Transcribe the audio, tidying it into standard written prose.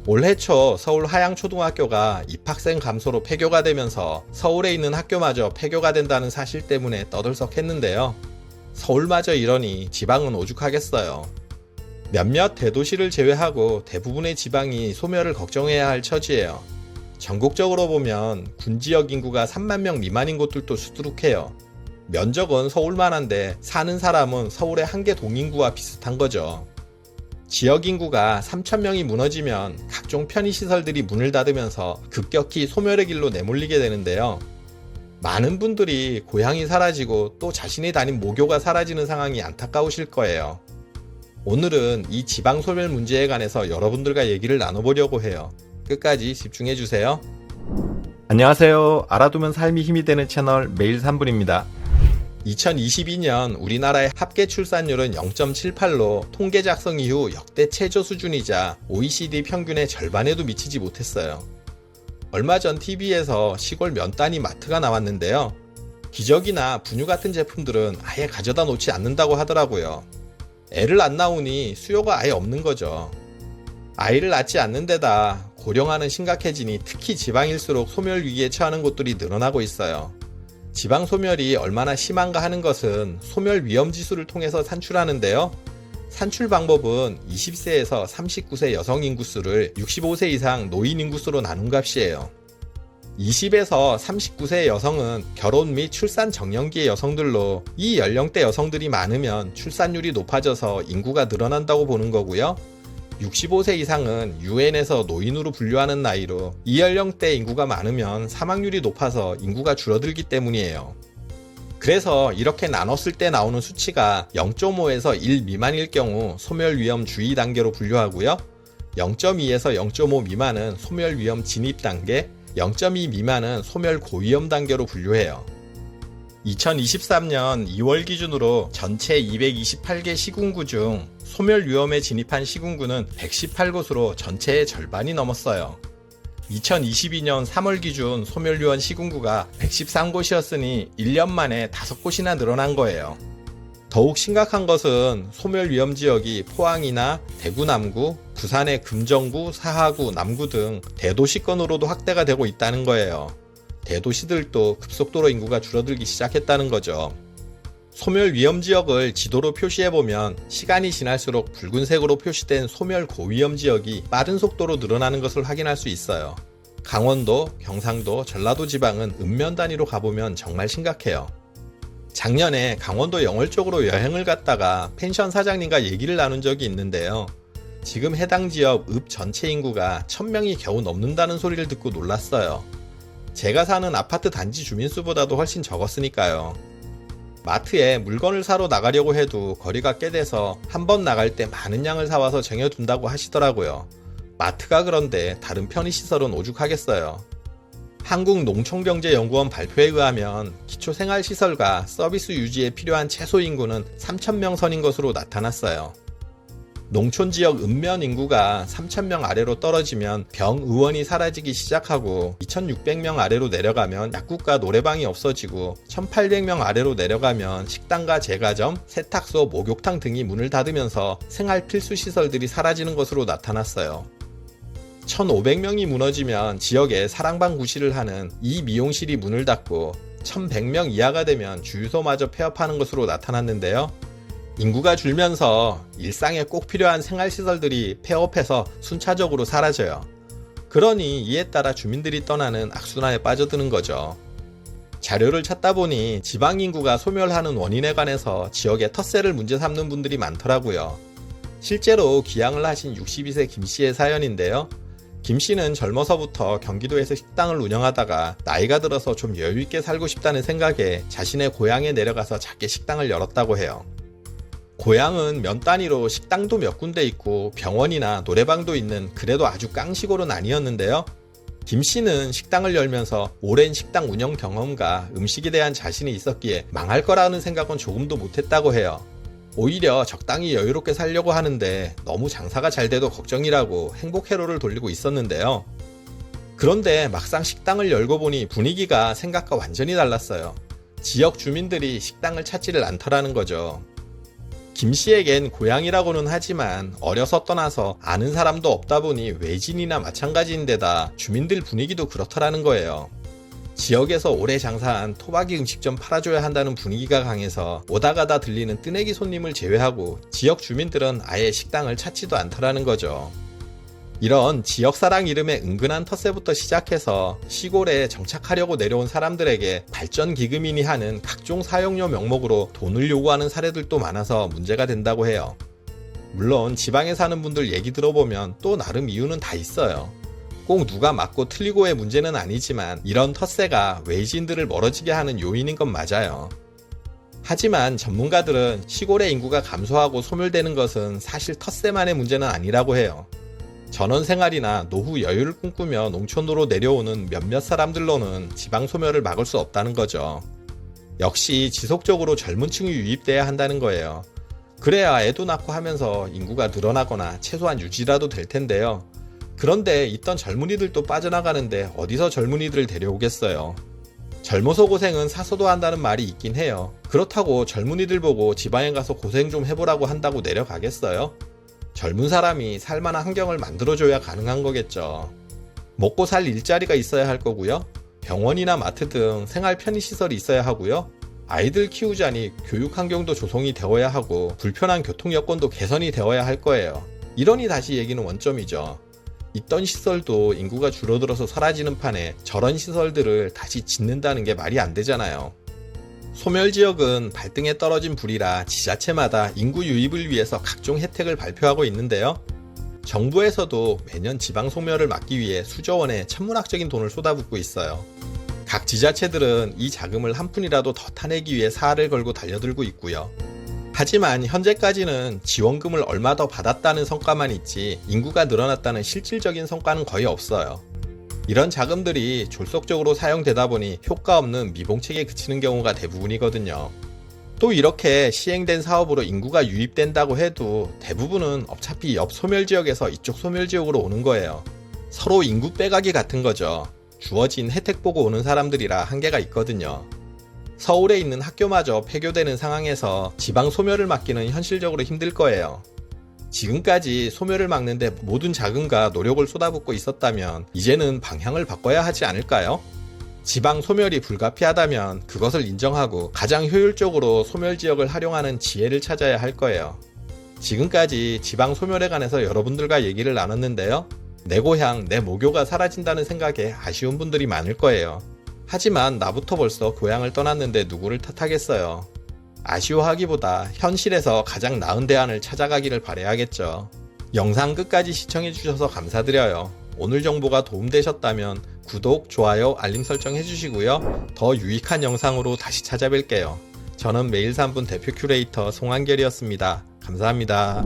올해 초 서울 하양초등학교가 입학생 감소로 폐교가 되면서 서울에 있는 학교마저 폐교가 된다는 사실 때문에 떠들썩했는데요. 서울마저 이러니 지방은 오죽하겠어요. 몇몇 대도시를 제외하고 대부분의 지방이 소멸을 걱정해야 할 처지예요. 전국적으로 보면 군지역 인구가 3만 명 미만인 곳들도 수두룩해요. 면적은 서울만 한데 사는 사람은 서울의 한 개 동인구와 비슷한 거죠. 지역 인구가 3천 명이 무너지면 각종 편의시설들이 문을 닫으면서 급격히 소멸의 길로 내몰리게 되는데요. 많은 분들이 고향이 사라지고 또 자신이 다닌 모교가 사라지는 상황이 안타까우실 거예요. 오늘은 이 지방 소멸 문제에 관해서 여러분들과 얘기를 나눠보려고 해요. 끝까지 집중해주세요. 안녕하세요. 알아두면 삶이 힘이 되는 채널 매일 3분입니다. 2022년 우리나라의 합계 출산율은 0.78로 통계 작성 이후 역대 최저 수준이자 OECD 평균의 절반에도 미치지 못했어요. 얼마 전 TV에서 시골 면 단위 마트가 나왔는데요. 기저귀나 분유 같은 제품들은 아예 가져다 놓지 않는다고 하더라고요. 애를 안 낳으니 수요가 아예 없는 거죠. 아이를 낳지 않는 데다 고령화는 심각해지니 특히 지방일수록 소멸 위기에 처하는 곳들이 늘어나고 있어요. 지방 소멸이 얼마나 심한가 하는 것은 소멸 위험 지수를 통해서 산출하는데요. 산출 방법은 20세에서 39세 여성 인구수를 65세 이상 노인 인구수로 나눈 값이에요. 20에서 39세 여성은 결혼 및 출산 정년기의 여성들로 이 연령대 여성들이 많으면 출산율이 높아져서 인구가 늘어난다고 보는 거고요. 65세 이상은 유엔에서 노인으로 분류하는 나이로 이 연령대 인구가 많으면 사망률이 높아서 인구가 줄어들기 때문이에요. 그래서 이렇게 나눴을 때 나오는 수치가 0.5에서 1 미만일 경우 소멸 위험 주의 단계로 분류하고요. 0.2에서 0.5 미만은 소멸 위험 진입 단계, 0.2 미만은 소멸 고위험 단계로 분류해요. 2023년 2월 기준으로 전체 228개 시군구 중 소멸 위험에 진입한 시군구는 118곳으로 전체의 절반이 넘었어요. 2022년 3월 기준 소멸 위험 시군구가 113곳이었으니 1년 만에 5곳이나 늘어난 거예요. 더욱 심각한 것은 소멸 위험 지역이 포항이나 대구 남구, 부산의 금정구, 사하구, 남구 등 대도시권으로도 확대가 되고 있다는 거예요. 대도시들도 급속도로 인구가 줄어들기 시작했다는 거죠. 소멸 위험 지역을 지도로 표시해보면 시간이 지날수록 붉은색으로 표시된 소멸 고위험 지역이 빠른 속도로 늘어나는 것을 확인할 수 있어요. 강원도, 경상도, 전라도 지방은 읍면 단위로 가보면 정말 심각해요. 작년에 강원도 영월 쪽으로 여행을 갔다가 펜션 사장님과 얘기를 나눈 적이 있는데요. 지금 해당 지역 읍 전체 인구가 1000명이 겨우 넘는다는 소리를 듣고 놀랐어요. 제가 사는 아파트 단지 주민수보다도 훨씬 적었으니까요. 마트에 물건을 사러 나가려고 해도 거리가 꽤 돼서 한 번 나갈 때 많은 양을 사와서 쟁여둔다고 하시더라고요. 마트가 그런데 다른 편의시설은 오죽하겠어요. 한국농촌경제연구원 발표에 의하면 기초생활시설과 서비스 유지에 필요한 최소 인구는 3,000명 선인 것으로 나타났어요. 농촌지역 읍면 인구가 3,000명 아래로 떨어지면 병의원이 사라지기 시작하고 2,600명 아래로 내려가면 약국과 노래방이 없어지고 1,800명 아래로 내려가면 식당과 제과점, 세탁소, 목욕탕 등이 문을 닫으면서 생활 필수 시설들이 사라지는 것으로 나타났어요. 1,500명이 무너지면 지역에 사랑방 구실을 하는 이 미용실이 문을 닫고 1,100명 이하가 되면 주유소마저 폐업하는 것으로 나타났는데요. 인구가 줄면서 일상에 꼭 필요한 생활시설들이 폐업해서 순차적으로 사라져요. 그러니 이에 따라 주민들이 떠나는 악순환에 빠져드는 거죠. 자료를 찾다 보니 지방인구가 소멸하는 원인에 관해서 지역의 텃세를 문제 삼는 분들이 많더라고요. 실제로 귀향을 하신 62세 김씨의 사연인데요. 김씨는 젊어서부터 경기도에서 식당을 운영하다가 나이가 들어서 좀 여유있게 살고 싶다는 생각에 자신의 고향에 내려가서 작게 식당을 열었다고 해요. 고향은 면 단위로 식당도 몇 군데 있고 병원이나 노래방도 있는 그래도 아주 깡시골은 아니었는데요. 김 씨는 식당을 열면서 오랜 식당 운영 경험과 음식에 대한 자신이 있었기에 망할 거라는 생각은 조금도 못했다고 해요. 오히려 적당히 여유롭게 살려고 하는데 너무 장사가 잘 돼도 걱정이라고 행복 회로를 돌리고 있었는데요. 그런데 막상 식당을 열고 보니 분위기가 생각과 완전히 달랐어요. 지역 주민들이 식당을 찾지를 않더라는 거죠. 김 씨에겐 고향이라고는 하지만 어려서 떠나서 아는 사람도 없다 보니 외진이나 마찬가지인데다 주민들 분위기도 그렇더라는 거예요. 지역에서 오래 장사한 토박이 음식점 팔아줘야 한다는 분위기가 강해서 오다 가다 들리는 뜨내기 손님을 제외하고 지역 주민들은 아예 식당을 찾지도 않더라는 거죠. 이런 지역사랑 이름의 은근한 텃세부터 시작해서 시골에 정착하려고 내려온 사람들에게 발전기금이니 하는 각종 사용료 명목으로 돈을 요구하는 사례들도 많아서 문제가 된다고 해요. 물론 지방에 사는 분들 얘기 들어보면 또 나름 이유는 다 있어요. 꼭 누가 맞고 틀리고의 문제는 아니지만 이런 텃세가 외지인들을 멀어지게 하는 요인인 건 맞아요. 하지만 전문가들은 시골의 인구가 감소하고 소멸되는 것은 사실 텃세만의 문제는 아니라고 해요. 전원 생활이나 노후 여유를 꿈꾸며 농촌으로 내려오는 몇몇 사람들로는 지방 소멸을 막을 수 없다는 거죠. 역시 지속적으로 젊은 층이 유입돼야 한다는 거예요. 그래야 애도 낳고 하면서 인구가 늘어나거나 최소한 유지라도 될 텐데요. 그런데 있던 젊은이들도 빠져나가는데 어디서 젊은이들을 데려오겠어요. 젊어서 고생은 사서도 한다는 말이 있긴 해요. 그렇다고 젊은이들 보고 지방에 가서 고생 좀 해보라고 한다고 내려가겠어요? 젊은 사람이 살만한 환경을 만들어줘야 가능한 거겠죠. 먹고 살 일자리가 있어야 할 거고요. 병원이나 마트 등 생활 편의시설이 있어야 하고요. 아이들 키우자니 교육 환경도 조성이 되어야 하고 불편한 교통 여건도 개선이 되어야 할 거예요. 이러니 다시 얘기는 원점이죠. 있던 시설도 인구가 줄어들어서 사라지는 판에 저런 시설들을 다시 짓는다는 게 말이 안 되잖아요. 소멸지역은 발등에 떨어진 불이라 지자체마다 인구 유입을 위해서 각종 혜택을 발표하고 있는데요. 정부에서도 매년 지방 소멸을 막기 위해 수조 원의 천문학적인 돈을 쏟아붓고 있어요. 각 지자체들은 이 자금을 한 푼이라도 더 타내기 위해 사활을 걸고 달려들고 있고요. 하지만 현재까지는 지원금을 얼마 더 받았다는 성과만 있지 인구가 늘어났다는 실질적인 성과는 거의 없어요. 이런 자금들이 졸속적으로 사용되다 보니 효과 없는 미봉책에 그치는 경우가 대부분이거든요. 또 이렇게 시행된 사업으로 인구가 유입된다고 해도 대부분은 어차피 옆 소멸지역에서 이쪽 소멸지역으로 오는 거예요. 서로 인구 빼가기 같은 거죠. 주어진 혜택 보고 오는 사람들이라 한계가 있거든요. 서울에 있는 학교마저 폐교되는 상황에서 지방 소멸을 막기는 현실적으로 힘들 거예요. 지금까지 소멸을 막는데 모든 자금과 노력을 쏟아붓고 있었다면 이제는 방향을 바꿔야 하지 않을까요? 지방 소멸이 불가피하다면 그것을 인정하고 가장 효율적으로 소멸지역을 활용하는 지혜를 찾아야 할 거예요. 지금까지 지방 소멸에 관해서 여러분들과 얘기를 나눴는데요. 내 고향, 내 모교가 사라진다는 생각에 아쉬운 분들이 많을 거예요. 하지만 나부터 벌써 고향을 떠났는데 누구를 탓하겠어요. 아쉬워하기보다 현실에서 가장 나은 대안을 찾아가기를 바라야겠죠. 영상 끝까지 시청해주셔서 감사드려요. 오늘 정보가 도움되셨다면 구독, 좋아요, 알림 설정 해주시고요. 더 유익한 영상으로 다시 찾아뵐게요. 저는 매일 3분 대표 큐레이터 송한결이었습니다. 감사합니다.